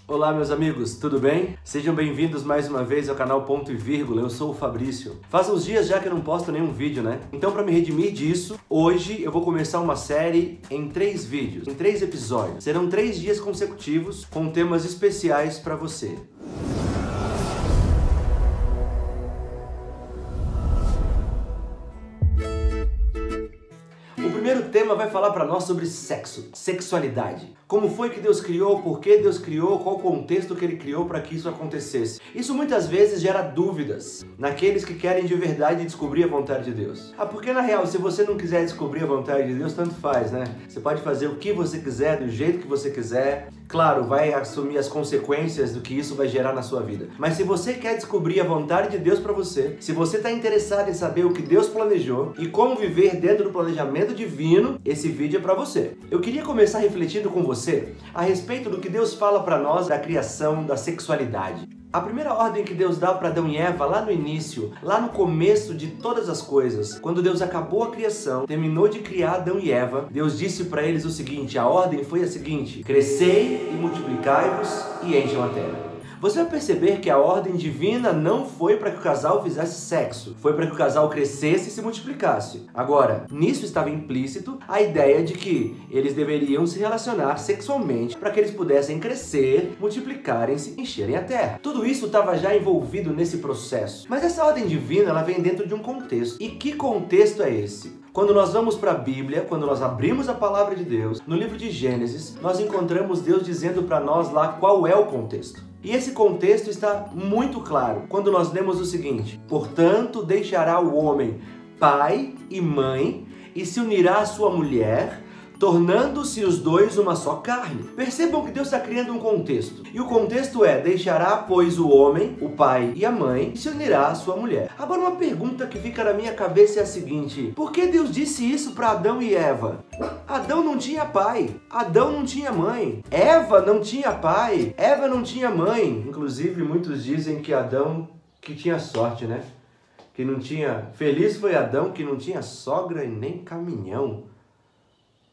Olá meus amigos, tudo bem? Sejam bem-vindos mais uma vez ao canal Ponto e Vírgula, eu sou o Fabrício. Faz uns dias já que eu não posto nenhum vídeo, né? Então para me redimir disso, hoje eu vou começar uma série em 3 vídeos, em 3 episódios. Serão 3 dias consecutivos com temas especiais para você. O primeiro tema vai falar para nós sobre sexo, sexualidade. Como foi que Deus criou, por que Deus criou, qual o contexto que Ele criou para que isso acontecesse. Isso muitas vezes gera dúvidas naqueles que querem de verdade descobrir a vontade de Deus. Porque na real, se você não quiser descobrir a vontade de Deus, tanto faz, né? Você pode fazer o que você quiser, do jeito que você quiser. Claro, vai assumir as consequências do que isso vai gerar na sua vida. Mas se você quer descobrir a vontade de Deus para você, se você está interessado em saber o que Deus planejou e como viver dentro do planejamento divino, esse vídeo é para você. Eu queria começar refletindo com você a respeito do que Deus fala para nós da criação, da sexualidade. A primeira ordem que Deus dá para Adão e Eva lá no início, lá no começo de todas as coisas, quando Deus acabou a criação, terminou de criar Adão e Eva, Deus disse para eles o seguinte, a ordem foi a seguinte: crescei e multiplicai-vos e encham a terra. Você vai perceber que a ordem divina não foi para que o casal fizesse sexo, foi para que o casal crescesse e se multiplicasse. Agora, nisso estava implícito a ideia de que eles deveriam se relacionar sexualmente para que eles pudessem crescer, multiplicarem-se e encherem a terra. Tudo isso estava já envolvido nesse processo. Mas essa ordem divina, ela vem dentro de um contexto. E que contexto é esse? Quando nós vamos para a Bíblia, quando nós abrimos a palavra de Deus, no livro de Gênesis, nós encontramos Deus dizendo para nós lá qual é o contexto. E esse contexto está muito claro quando nós lemos o seguinte: portanto, deixará o homem pai e mãe e se unirá à sua mulher, tornando-se os dois uma só carne. Percebam que Deus está criando um contexto. E o contexto é: deixará, pois, o homem, o pai e a mãe, e se unirá à sua mulher. Agora, uma pergunta que fica na minha cabeça é a seguinte: por que Deus disse isso para Adão e Eva? Adão não tinha pai, Adão não tinha mãe, Eva não tinha pai, Eva não tinha mãe. Inclusive, muitos dizem que Adão que tinha sorte, né? Que não tinha... Feliz foi Adão que não tinha sogra e nem caminhão.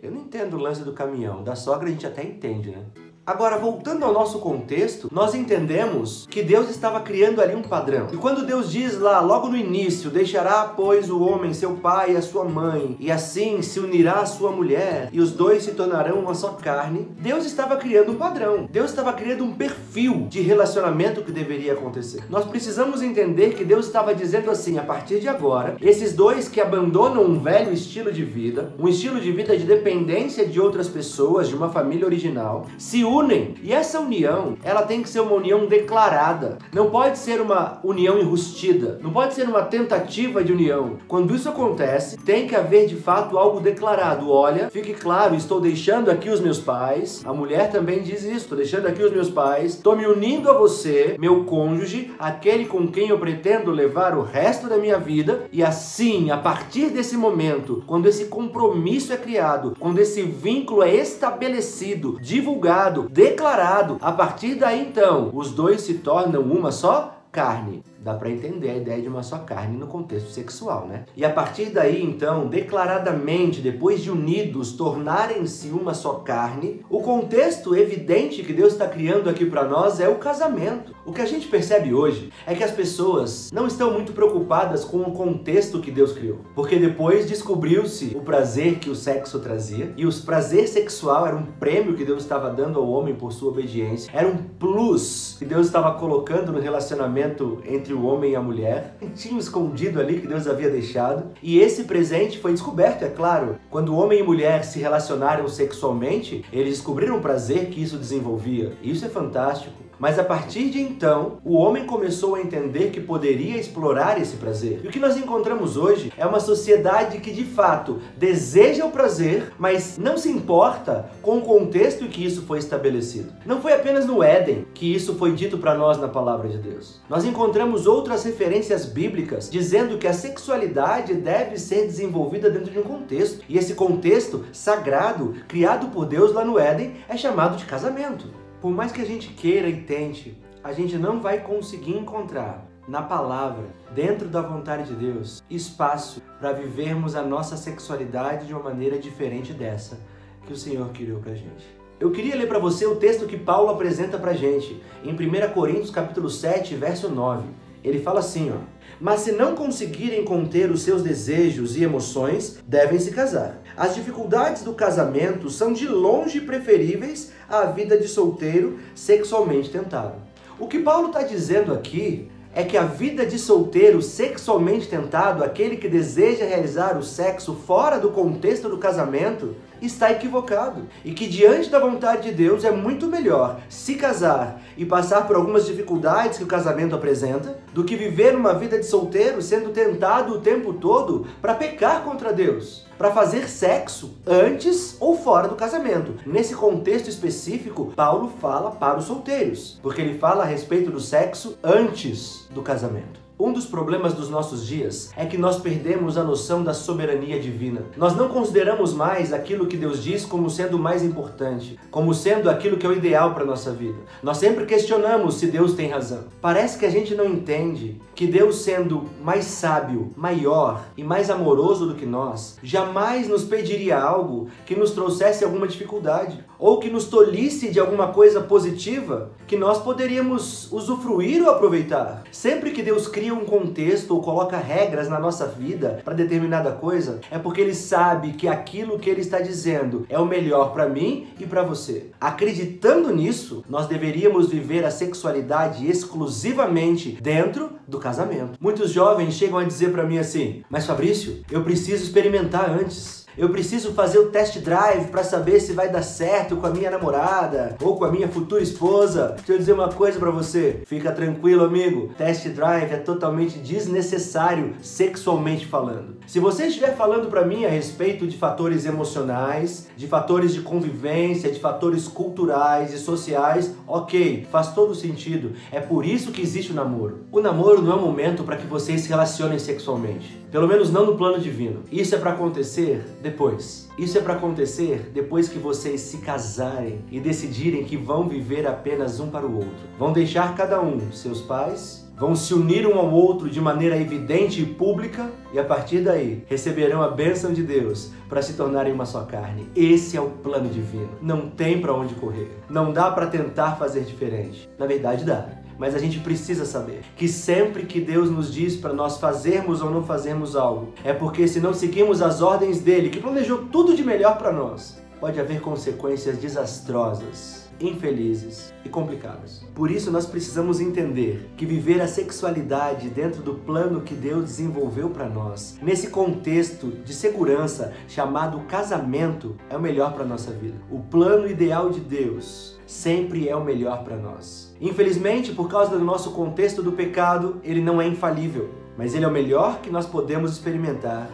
Eu não entendo o lance do caminhão, da sogra a gente até entende, né? Agora, voltando ao nosso contexto, nós entendemos que Deus estava criando ali um padrão. E quando Deus diz lá, logo no início, deixará, pois, o homem, seu pai e a sua mãe, e assim se unirá à sua mulher, e os dois se tornarão uma só carne, Deus estava criando um padrão. Deus estava criando um perfil de relacionamento que deveria acontecer. Nós precisamos entender que Deus estava dizendo assim: a partir de agora, esses dois que abandonam um velho estilo de vida, um estilo de vida de dependência de outras pessoas, de uma família original, se unem. E essa união, ela tem que ser uma união declarada. Não pode ser uma união enrustida. Não pode ser uma tentativa de união. Quando isso acontece, tem que haver de fato algo declarado. Olha, fique claro, estou deixando aqui os meus pais. A mulher também diz isso. Estou deixando aqui os meus pais. Estou me unindo a você, meu cônjuge, aquele com quem eu pretendo levar o resto da minha vida. E assim, a partir desse momento, quando esse compromisso é criado, quando esse vínculo é estabelecido, divulgado, declarado, a partir daí então, os dois se tornam uma só carne. Dá para entender a ideia de uma só carne no contexto sexual, né? E a partir daí, então, declaradamente, depois de unidos, tornarem-se uma só carne, o contexto evidente que Deus está criando aqui para nós é o casamento. O que a gente percebe hoje é que as pessoas não estão muito preocupadas com o contexto que Deus criou. Porque depois descobriu-se o prazer que o sexo trazia, e o prazer sexual era um prêmio que Deus estava dando ao homem por sua obediência, era um plus que Deus estava colocando no relacionamento entre o homem e a mulher, tinha escondido ali que Deus havia deixado, e esse presente foi descoberto, é claro. Quando homem e mulher se relacionaram sexualmente, eles descobriram o prazer que isso desenvolvia. Isso é fantástico. Mas a partir de então, o homem começou a entender que poderia explorar esse prazer. E o que nós encontramos hoje é uma sociedade que de fato deseja o prazer, mas não se importa com o contexto em que isso foi estabelecido. Não foi apenas no Éden que isso foi dito para nós na palavra de Deus. Nós encontramos outras referências bíblicas dizendo que a sexualidade deve ser desenvolvida dentro de um contexto. E esse contexto sagrado, criado por Deus lá no Éden, é chamado de casamento. Por mais que a gente queira e tente, a gente não vai conseguir encontrar na palavra, dentro da vontade de Deus, espaço para vivermos a nossa sexualidade de uma maneira diferente dessa que o Senhor criou pra gente. Eu queria ler para você o texto que Paulo apresenta para a gente, em 1 Coríntios capítulo 7, verso 9. Ele fala assim, ó: mas se não conseguirem conter os seus desejos e emoções, devem se casar. As dificuldades do casamento são de longe preferíveis à vida de solteiro sexualmente tentado. O que Paulo está dizendo aqui é que a vida de solteiro sexualmente tentado, aquele que deseja realizar o sexo fora do contexto do casamento, está equivocado. E que diante da vontade de Deus é muito melhor se casar e passar por algumas dificuldades que o casamento apresenta, do que viver uma vida de solteiro sendo tentado o tempo todo para pecar contra Deus, para fazer sexo antes ou fora do casamento. Nesse contexto específico, Paulo fala para os solteiros, porque ele fala a respeito do sexo antes do casamento. Um dos problemas dos nossos dias é que nós perdemos a noção da soberania divina. Nós não consideramos mais aquilo que Deus diz como sendo o mais importante, como sendo aquilo que é o ideal para a nossa vida. Nós sempre questionamos se Deus tem razão. Parece que a gente não entende que Deus, sendo mais sábio, maior e mais amoroso do que nós, jamais nos pediria algo que nos trouxesse alguma dificuldade ou que nos tolhisse de alguma coisa positiva que nós poderíamos usufruir ou aproveitar. Sempre que Deus cria um contexto ou coloca regras na nossa vida para determinada coisa, é porque Ele sabe que aquilo que Ele está dizendo é o melhor para mim e para você. Acreditando nisso, nós deveríamos viver a sexualidade exclusivamente dentro do casamento. Muitos jovens chegam a dizer para mim assim: mas Fabrício, eu preciso experimentar antes. Eu preciso fazer o test drive para saber se vai dar certo com a minha namorada ou com a minha futura esposa. Deixa eu dizer uma coisa para você. Fica tranquilo, amigo. Test drive é totalmente desnecessário sexualmente falando. Se você estiver falando para mim a respeito de fatores emocionais, de fatores de convivência, de fatores culturais e sociais, ok, faz todo sentido. É por isso que existe o namoro. O namoro não é um momento para que vocês se relacionem sexualmente. Pelo menos não no plano divino. Isso é para acontecer depois. Isso é para acontecer depois que vocês se casarem e decidirem que vão viver apenas um para o outro. Vão deixar cada um seus pais, vão se unir um ao outro de maneira evidente e pública e a partir daí receberão a bênção de Deus para se tornarem uma só carne. Esse é o plano divino. Não tem para onde correr. Não dá para tentar fazer diferente. Na verdade dá. Mas a gente precisa saber que sempre que Deus nos diz para nós fazermos ou não fazermos algo, é porque se não seguimos as ordens dele, que planejou tudo de melhor para nós, pode haver consequências desastrosas, infelizes e complicadas. Por isso nós precisamos entender que viver a sexualidade dentro do plano que Deus desenvolveu para nós, nesse contexto de segurança chamado casamento, é o melhor para a nossa vida. O plano ideal de Deus sempre é o melhor para nós. Infelizmente, por causa do nosso contexto do pecado, ele não é infalível, mas ele é o melhor que nós podemos experimentar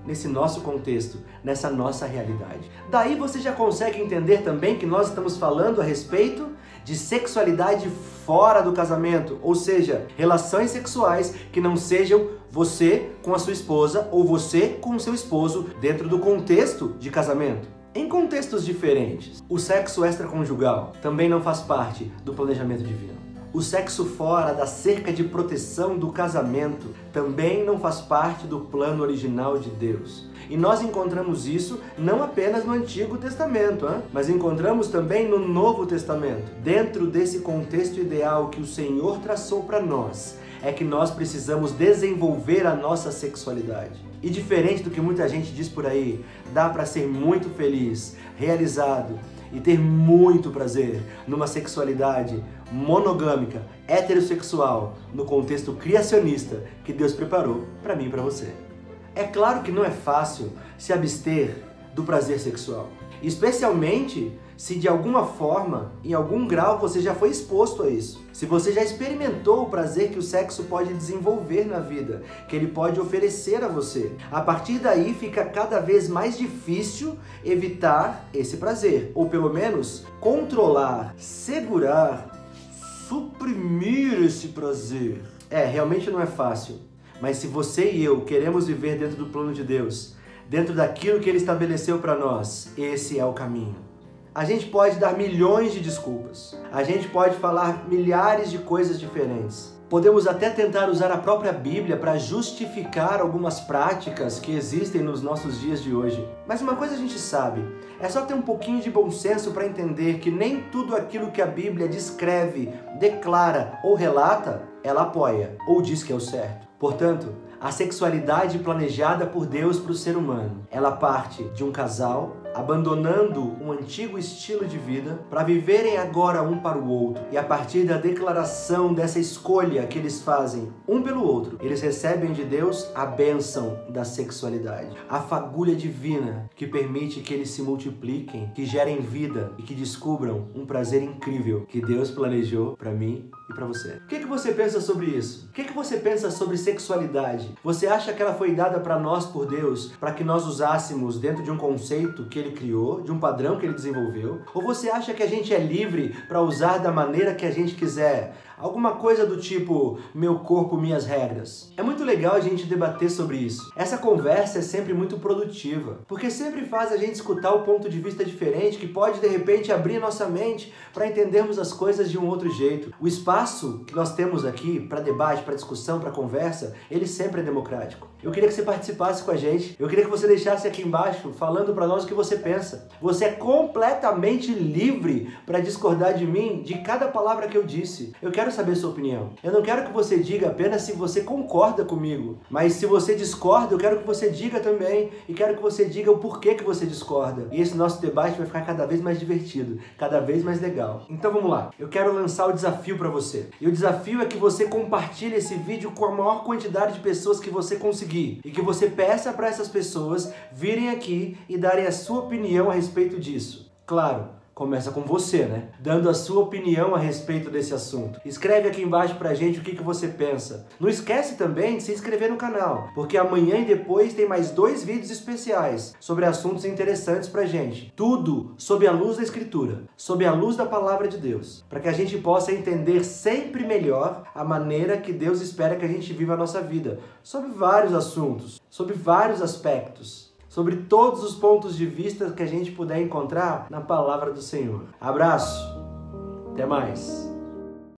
nesse nosso contexto, nessa nossa realidade. Daí você já consegue entender também que nós estamos falando a respeito de sexualidade fora do casamento, ou seja, relações sexuais que não sejam você com a sua esposa ou você com o seu esposo dentro do contexto de casamento. Em contextos diferentes, o sexo extraconjugal também não faz parte do planejamento divino. O sexo fora da cerca de proteção do casamento também não faz parte do plano original de Deus. E nós encontramos isso não apenas no Antigo Testamento, mas encontramos também no Novo Testamento. Dentro desse contexto ideal que o Senhor traçou para nós, é que nós precisamos desenvolver a nossa sexualidade. E diferente do que muita gente diz por aí, dá para ser muito feliz, realizado e ter muito prazer numa sexualidade monogâmica, heterossexual, no contexto criacionista que Deus preparou para mim e para você. É claro que não é fácil se abster do prazer sexual, especialmente se de alguma forma, em algum grau, você já foi exposto a isso. Se você já experimentou o prazer que o sexo pode desenvolver na vida, que ele pode oferecer a você. A partir daí fica cada vez mais difícil evitar esse prazer, ou pelo menos controlar, segurar, suprimir esse prazer. Realmente não é fácil, mas se você e eu queremos viver dentro do plano de Deus, dentro daquilo que Ele estabeleceu para nós, esse é o caminho. A gente pode dar milhões de desculpas, a gente pode falar milhares de coisas diferentes, Podemos até tentar usar a própria Bíblia para justificar algumas práticas que existem nos nossos dias de hoje. Mas uma coisa a gente sabe, é só ter um pouquinho de bom senso para entender que nem tudo aquilo que a Bíblia descreve, declara ou relata, ela apoia ou diz que é o certo. Portanto, a sexualidade planejada por Deus para o ser humano, ela parte de um casal abandonando um antigo estilo de vida para viverem agora um para o outro. E a partir da declaração dessa escolha que eles fazem um pelo outro, eles recebem de Deus a bênção da sexualidade, a fagulha divina que permite que eles se multipliquem, que gerem vida e que descubram um prazer incrível que Deus planejou para mim e para você. O que você pensa sobre isso? O que você pensa sobre sexualidade? Você acha que ela foi dada para nós por Deus para que nós usássemos dentro de um conceito que Ele criou, de um padrão que Ele desenvolveu? Ou você acha que a gente é livre para usar da maneira que a gente quiser? Alguma coisa do tipo, meu corpo, minhas regras. É muito legal a gente debater sobre isso. Essa conversa é sempre muito produtiva, porque sempre faz a gente escutar o ponto de vista diferente que pode, de repente, abrir nossa mente para entendermos as coisas de um outro jeito. O espaço que nós temos aqui para debate, para discussão, para conversa, ele sempre é democrático. Eu queria que você participasse com a gente. Eu queria que você deixasse aqui embaixo falando para nós o que você pensa. Você é completamente livre para discordar de mim, de cada palavra que eu disse. Eu quero saber sua opinião. Eu não quero que você diga apenas se você concorda comigo, mas se você discorda, eu quero que você diga também, e quero que você diga o porquê que você discorda. E esse nosso debate vai ficar cada vez mais divertido, cada vez mais legal. Então vamos lá. Eu quero lançar o desafio para você. E o desafio é que você compartilhe esse vídeo com a maior quantidade de pessoas que você conseguir. E que você peça para essas pessoas virem aqui e darem a sua opinião a respeito disso. Claro, começa com você, né? Dando a sua opinião a respeito desse assunto. Escreve aqui embaixo pra gente o que você pensa. Não esquece também de se inscrever no canal, porque amanhã e depois tem mais 2 vídeos especiais sobre assuntos interessantes pra gente. Tudo sob a luz da Escritura, sob a luz da Palavra de Deus, para que a gente possa entender sempre melhor a maneira que Deus espera que a gente viva a nossa vida, sobre vários assuntos, sobre vários aspectos, sobre todos os pontos de vista que a gente puder encontrar na Palavra do Senhor. Abraço, até mais!